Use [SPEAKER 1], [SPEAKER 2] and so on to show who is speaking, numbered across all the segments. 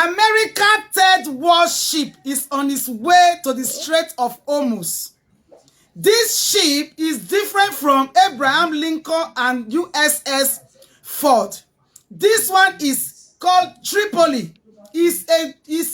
[SPEAKER 1] America's third warship is on its way to the Strait of Hormuz. This ship is different from Abraham Lincoln and USS Ford. This one is called Tripoli. It's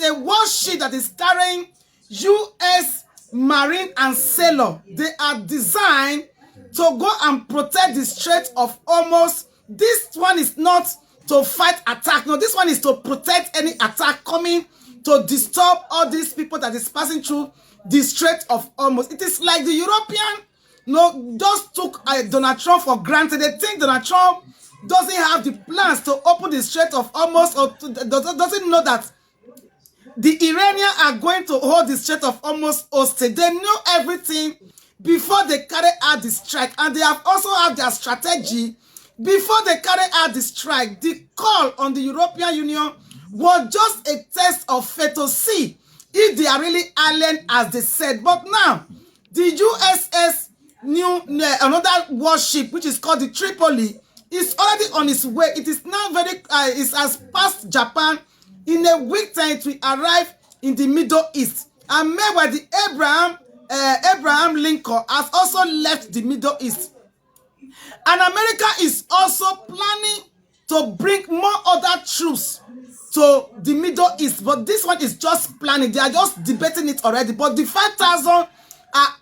[SPEAKER 1] a warship that is carrying U.S. Marine and sailor. They are designed to go and protect the Strait of Hormuz. This one is not to fight attack. No, this one is to protect any attack coming to disturb all these people that is passing through the Strait of Hormuz. It is like the European, just took Donald Trump for granted. They think Donald Trump doesn't have the plans to open the Strait of Hormuz, or doesn't know that the Iranians are going to hold the Strait of Hormuz hostage. They know everything before they carry out the strike, and they have also had their strategy before they carry out the strike. The call on the European Union was just a test of faith to see if they are really alien as they said. But now, the USS another warship, which is called the Tripoli, is already on its way. It is now it has passed Japan. In a week time, it will arrive in the Middle East. And meanwhile, the Abraham Lincoln has also left the Middle East. And America is also planning to bring more other troops to the Middle East. But this one is just planning. They are just debating it already. But the 5,000 are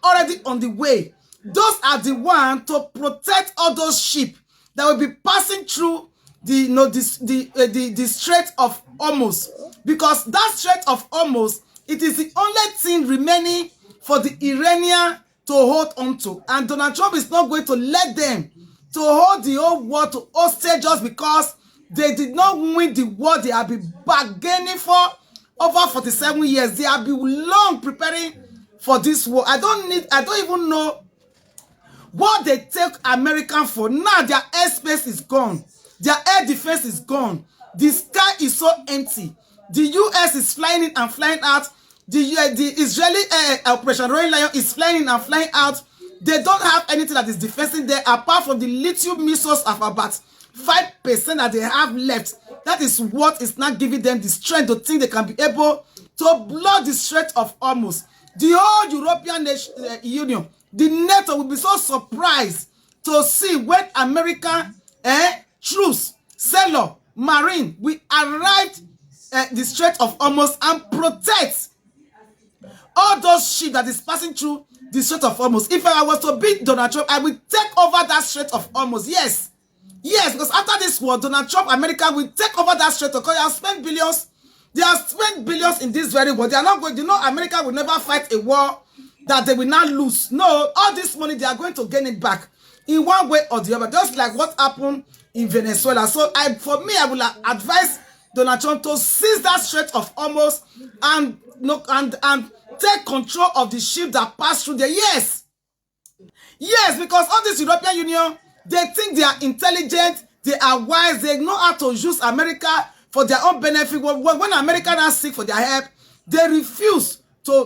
[SPEAKER 1] already on the way. Those are the ones to protect all those ships that will be passing through the Strait of Hormuz. Because that Strait of Hormuz, it is the only thing remaining for the Iranian to hold on to. And Donald Trump is not going to let them to hold the whole war to hostage just because they did not win the war they have been bargaining for over 47 years. They have been long preparing for this war. I don't even know what they take American for. Now their airspace is gone. Their air defense is gone. The sky is so empty. The US is flying in and flying out. The Israeli Operation Roaring Lion is flying in and flying out. They don't have anything that is defending there apart from the lithium missiles of about 5% that they have left. That is what is not giving them the strength to think they can be able to block the Strait of Hormuz. The whole European Union, the NATO, will be so surprised to see when American troops, sailor, marine will arrive at the Strait of Hormuz and protect all those ships that is passing through the Strait of Hormuz. If I was to beat Donald Trump, I will take over that Strait of Hormuz. Yes. Yes, because after this war, Donald Trump, America will take over that Strait because they have spent billions. They have spent billions in this very war. They are not going, America will never fight a war that they will not lose. No, all this money, they are going to gain it back in one way or the other, just like what happened in Venezuela. So for me, I will advise Donald Trump to seize that Strait of Hormuz and take control of the ship that pass through there. Yes. Yes, because all this European Union, they think they are intelligent, they are wise, they know how to use America for their own benefit. When Americans are sick for their help, they refuse to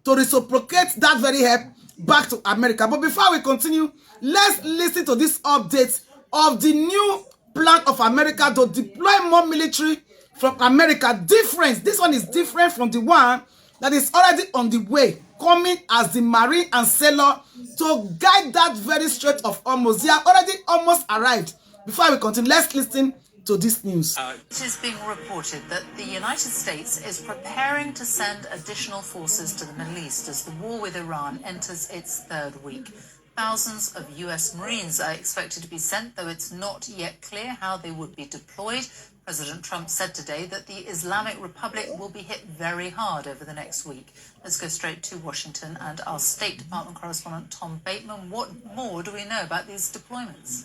[SPEAKER 1] reciprocate that very help back to America. But before we continue, let's listen to this update of the new plan of America to deploy more military from America. This one is different from the one that is already on the way, coming as the marine and sailor to guide that very Strait of Hormuz. They have already almost arrived. Before we continue, let's listen to this news.
[SPEAKER 2] It is being reported that the United States is preparing to send additional forces to the Middle East as the war with Iran enters its third week. Thousands of US Marines are expected to be sent, though it's not yet clear how they would be deployed. President Trump said today that the Islamic Republic will be hit very hard over the next week. Let's go straight to Washington and our State Department correspondent Tom Bateman. What more do we know about these deployments?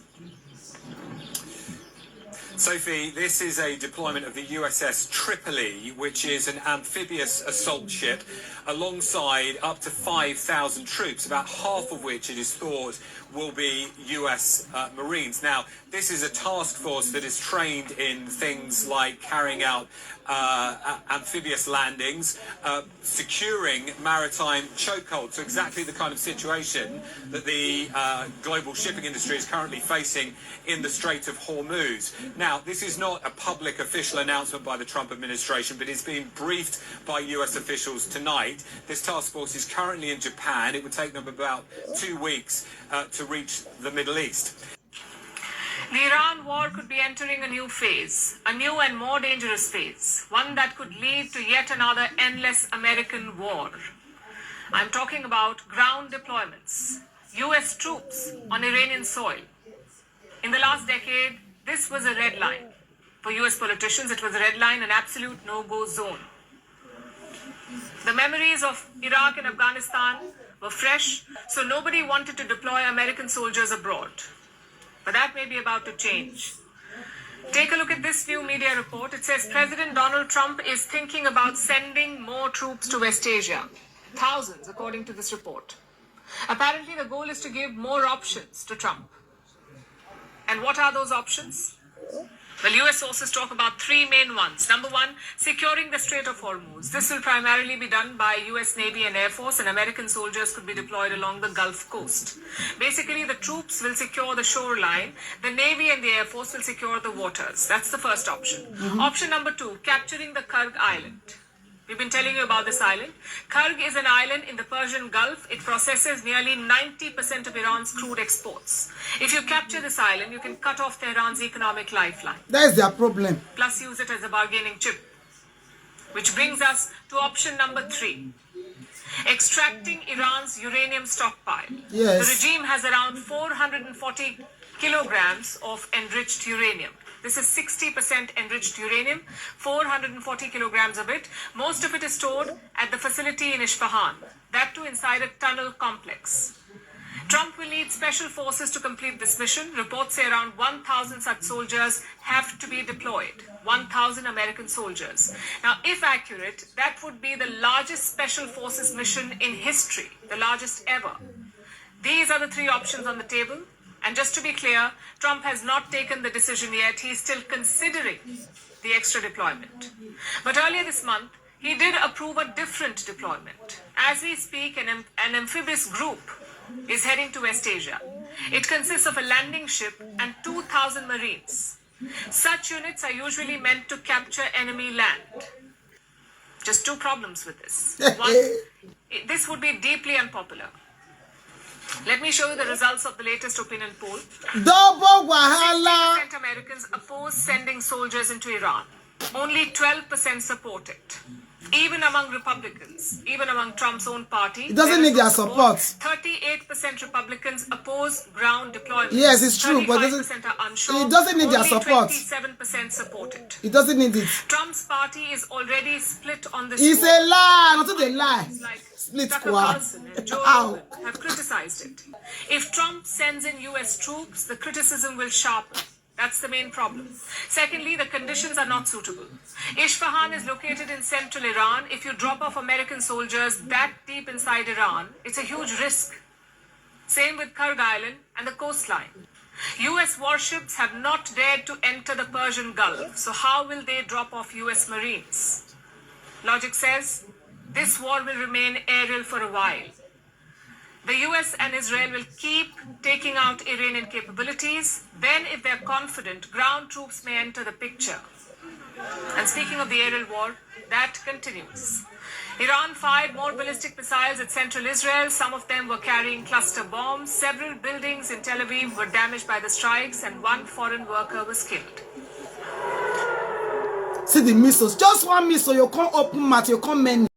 [SPEAKER 3] Sophie, this is a deployment of the USS Tripoli, which is an amphibious assault ship, alongside up to 5,000 troops, about half of which it is thought will be US Marines. Now, this is a task force that is trained in things like carrying out amphibious landings, securing maritime chokeholds, so exactly the kind of situation that the global shipping industry is currently facing in the Strait of Hormuz. Now, this is not a public official announcement by the Trump administration, but it's being briefed by US officials tonight. This task force is currently in Japan. It would take them about 2 weeks to reach the Middle East.
[SPEAKER 4] The Iran war could be entering a new phase, a new and more dangerous phase, one that could lead to yet another endless American war. I'm talking about ground deployments, US troops on Iranian soil. In the last decade, this was a red line. For US politicians, it was a red line, an absolute no-go zone. The memories of Iraq and Afghanistan were fresh, so nobody wanted to deploy American soldiers abroad. But that may be about to change. Take a look at this new media report. It says President Donald Trump is thinking about sending more troops to West Asia. Thousands, according to this report. Apparently, the goal is to give more options to Trump. And what are those options? Well, US sources talk about three main ones. Number one, securing the Strait of Hormuz. This will primarily be done by US Navy and Air Force, and American soldiers could be deployed along the Gulf Coast. Basically, the troops will secure the shoreline. The Navy and the Air Force will secure the waters. That's the first option. Option number two, capturing the Kurg Island. We've been telling you about this island. Kurg is an island in the Persian Gulf. It processes nearly 90% of Iran's crude exports. If you capture this island, you can cut off Tehran's economic lifeline.
[SPEAKER 1] That is their problem.
[SPEAKER 4] Plus use it as a bargaining chip. Which brings us to option number three. Extracting Iran's uranium stockpile.
[SPEAKER 1] Yes.
[SPEAKER 4] The regime has around 440 kilograms of enriched uranium. This is 60% enriched uranium, 440 kilograms of it. Most of it is stored at the facility in Isfahan, that too inside a tunnel complex. Trump will need special forces to complete this mission. Reports say around 1,000 such soldiers have to be deployed. 1,000 American soldiers. Now, if accurate, that would be the largest special forces mission in history, the largest ever. These are the three options on the table. And just to be clear, Trump has not taken the decision yet. He's still considering the extra deployment. But earlier this month, he did approve a different deployment. As we speak, an amphibious group is heading to West Asia. It consists of a landing ship and 2,000 Marines. Such units are usually meant to capture enemy land. Just two problems with this. One, this would be deeply unpopular. Let me show you the results of the latest opinion poll.
[SPEAKER 1] Double wahala.
[SPEAKER 4] 60% Americans oppose sending soldiers into Iran. Only 12% support it. Even among Republicans, even among Trump's own party,
[SPEAKER 1] It doesn't need their support.
[SPEAKER 4] 38% Republicans oppose ground deployment.
[SPEAKER 1] Yes, it's true, but
[SPEAKER 4] 35% are unsure.
[SPEAKER 1] it doesn't need their
[SPEAKER 4] Only
[SPEAKER 1] support.
[SPEAKER 4] 27% support it.
[SPEAKER 1] It doesn't need it.
[SPEAKER 4] Trump's party is already split on this.
[SPEAKER 1] It's
[SPEAKER 4] war.
[SPEAKER 1] a lie. Not a lie.
[SPEAKER 4] Like
[SPEAKER 1] Split
[SPEAKER 4] Tucker
[SPEAKER 1] squad.
[SPEAKER 4] Carlson and Joe
[SPEAKER 1] Ow.
[SPEAKER 4] Rogan have criticized it. If Trump sends in US troops, the criticism will sharpen. That's the main problem. Secondly, the conditions are not suitable. Isfahan is located in central Iran. If you drop off American soldiers that deep inside Iran, it's a huge risk. Same with Kurg Island and the coastline. US warships have not dared to enter the Persian Gulf, so how will they drop off US Marines? Logic says this war will remain aerial for a while. The US and Israel will keep taking out Iranian capabilities. Then, if they're confident, ground troops may enter the picture. And speaking of the aerial war, that continues. Iran fired more ballistic missiles at central Israel. Some of them were carrying cluster bombs. Several buildings in Tel Aviv were damaged by the strikes, and one foreign worker was killed.
[SPEAKER 1] See the missiles. Just one missile, you can't open mouth, you can't many.